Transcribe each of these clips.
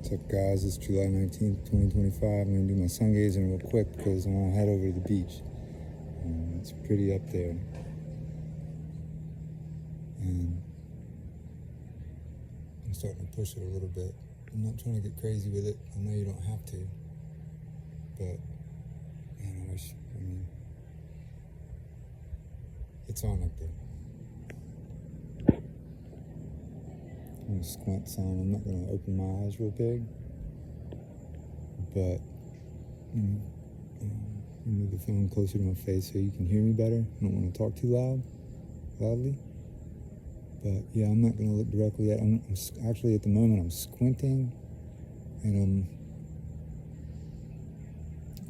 What's up, guys? It's July 19th, 2025. I'm going to do my sun gazing real quick because I want to head over to the beach. It's pretty up there. And I'm starting to push it a little bit. I'm not trying to get crazy with it. I know you don't have to. But, man, it's on up there. I'm going to squint some. I'm not going to open my eyes real big. But, move the phone closer to my face so you can hear me better. I don't want to talk too loudly. But yeah, I'm not going to look directly at it. I'm actually, at the moment, I'm squinting and I'm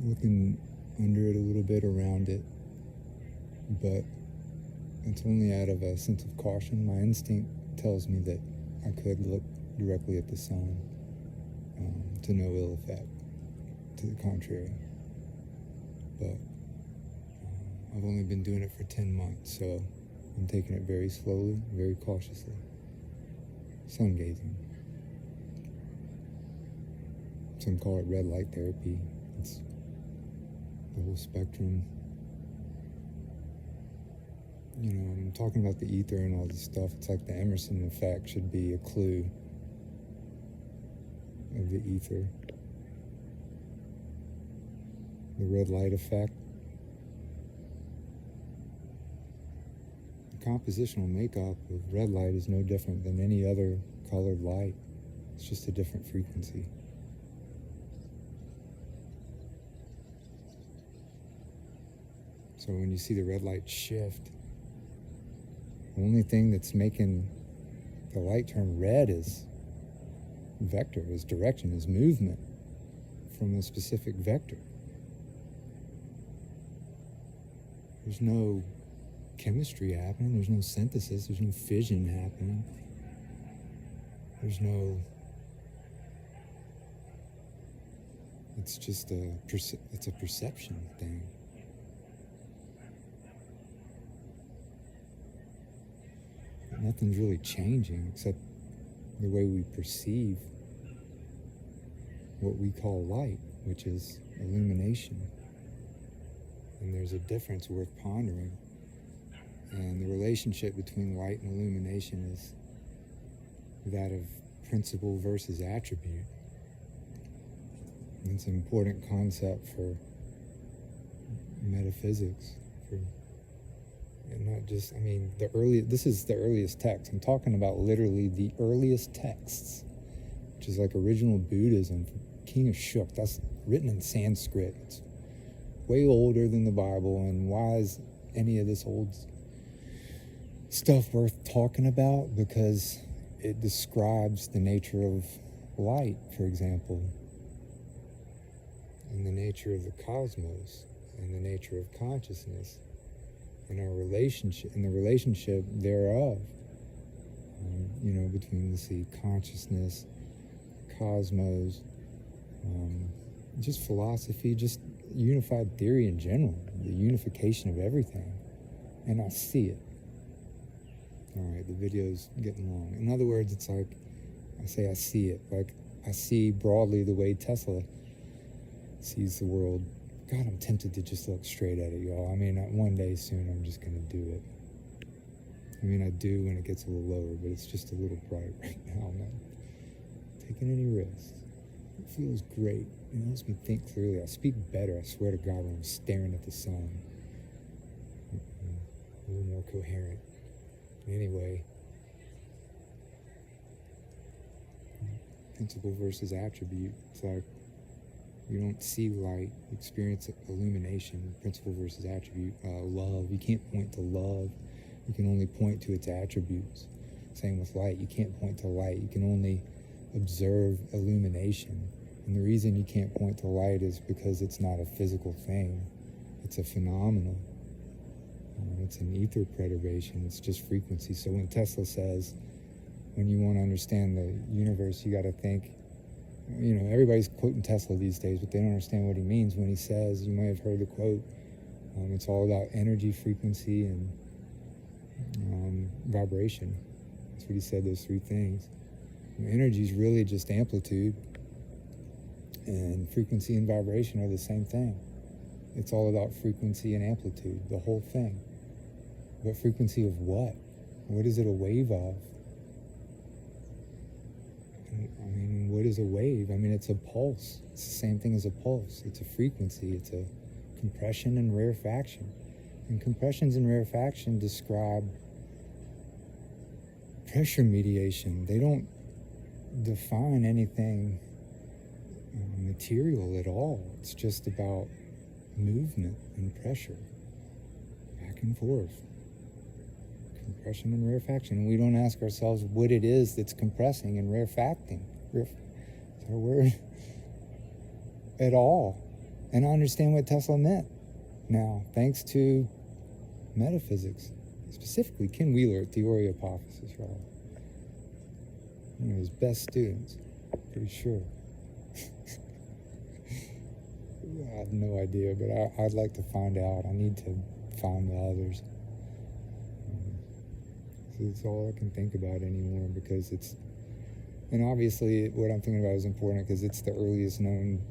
looking under it a little bit, around it. But it's only out of a sense of caution. My instinct tells me that I could look directly at the sun to no ill effect. To the contrary. But I've only been doing it for 10 months, so I'm taking it very slowly, very cautiously. Sun gazing. Some call it red light therapy. It's the whole spectrum. I'm talking about the ether and all this stuff. It's like the Emerson effect should be a clue of the ether. The red light effect. The compositional makeup of red light is no different than any other colored light. It's just a different frequency. So when you see the red light shift, the only thing that's making the light turn red is vector, is direction, is movement from a specific vector. There's no chemistry happening, there's no synthesis, there's no fission happening. It's just it's a perception thing. But nothing's really changing except the way we perceive what we call light, which is illumination. And there's a difference worth pondering. And the relationship between light and illumination is that of principle versus attribute. And it's an important concept for metaphysics. And not just, this is the earliest text. I'm talking about literally the earliest texts, which is like original Buddhism, King of Shuk. That's written in Sanskrit. It's way older than the Bible. And why is any of this old stuff worth talking about? Because it describes the nature of light, for example, and the nature of the cosmos, and the nature of consciousness, and our relationship, and the relationship thereof, between, let's see, consciousness, cosmos, just philosophy, just unified theory in general, the unification of everything. And I see it. All right, the video's getting long. In other words, it's like I say I see it. Like I see broadly the way Tesla sees the world. God, I'm tempted to just look straight at it, y'all. One day soon I'm just going to do it. I do when it gets a little lower, but it's just a little bright right now. I'm not taking any risks. It feels great. It helps me think clearly. I speak better, I swear to God, when I'm staring at the sun. A little more coherent. Anyway, principle versus attribute. It's like you don't see light, you experience illumination. Principle versus attribute. Love. You can't point to love. You can only point to its attributes. Same with light. You can't point to light. You can only observe illumination. And the reason you can't point to light is because it's not a physical thing. It's a phenomenon. It's an ether perturbation. It's just frequency. So when Tesla says, when you want to understand the universe, you got to think, everybody's quoting Tesla these days, but they don't understand what he means when he says, you may have heard the quote, it's all about energy, frequency, and vibration. That's what he said, those three things. Energy is really just amplitude. And frequency and vibration are the same thing. It's all about frequency and amplitude, the whole thing. But frequency of what? What is it a wave of? I mean, what is a wave? I mean, it's a pulse. It's the same thing as a pulse. It's a frequency. It's a compression and rarefaction. And compressions and rarefaction describe pressure mediation. They don't define anything material at all. It's just about movement and pressure, back and forth, compression and rarefaction. And we don't ask ourselves what it is that's compressing and rarefacting. Is that a word? At all. And I understand what Tesla meant now, thanks to metaphysics, specifically Ken Wheeler at Theory Hypothesis, y'all. One of his best students, pretty sure. I have no idea, but I'd like to find out. I need to find the others. It's all I can think about anymore, because it's, and obviously what I'm thinking about is important because it's the earliest known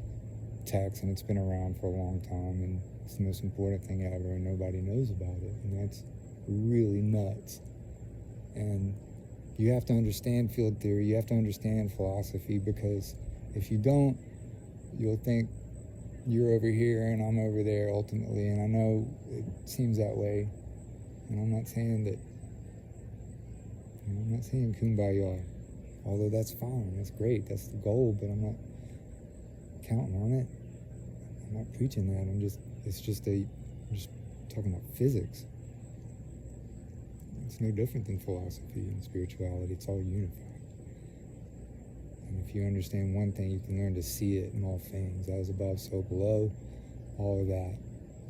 text and it's been around for a long time and it's the most important thing ever and nobody knows about it, and that's really nuts. And you have to understand field theory, you have to understand philosophy, because if you don't, you'll think you're over here and I'm over there ultimately, and I know it seems that way, and I'm not saying that, I'm not saying kumbaya, although that's fine, that's great, that's the goal, but I'm not counting on it. I'm not preaching that. I'm just talking about physics. It's no different than philosophy and spirituality. It's all unified. And if you understand one thing, you can learn to see it in all things. As above, so below, all of that,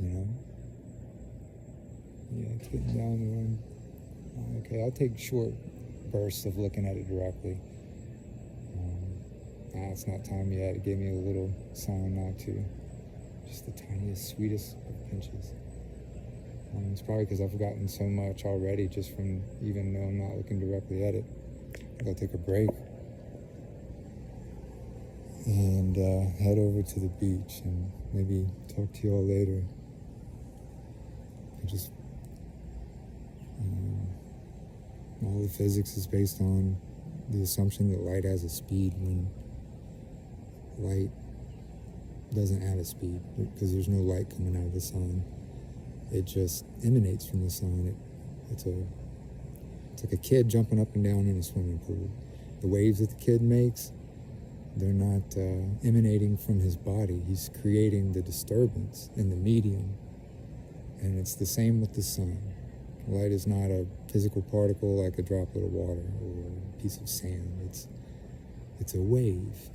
you know? Yeah, it's getting down the run. Okay, I'll take short bursts of looking at it directly. It's not time yet. It gave me a little sign not to. Just the tiniest, sweetest of pinches. It's probably because I've forgotten so much already just from even though I'm not looking directly at it. I gotta take a break and head over to the beach and maybe talk to y'all later. All the physics is based on the assumption that light has a speed when light doesn't have a speed, because there's no light coming out of the sun. It just emanates from the sun. It's like a kid jumping up and down in a swimming pool. The waves that the kid makes, they're not emanating from his body. He's creating the disturbance in the medium. And it's the same with the sun. Light is not a physical particle like a droplet of water or a piece of sand. It's a wave.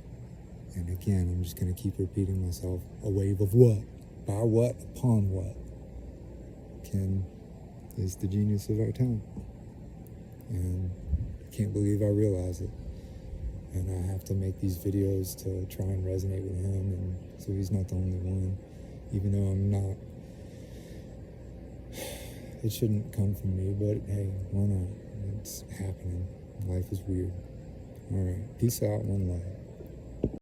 And again, I'm just going to keep repeating myself. A wave of what? By what? Upon what? Ken is the genius of our time. And I can't believe I realize it. And I have to make these videos to try and resonate with him, and so he's not the only one. Even though I'm not, it shouldn't come from me, but hey, why not? It's happening. Life is weird. All right, peace out, one love.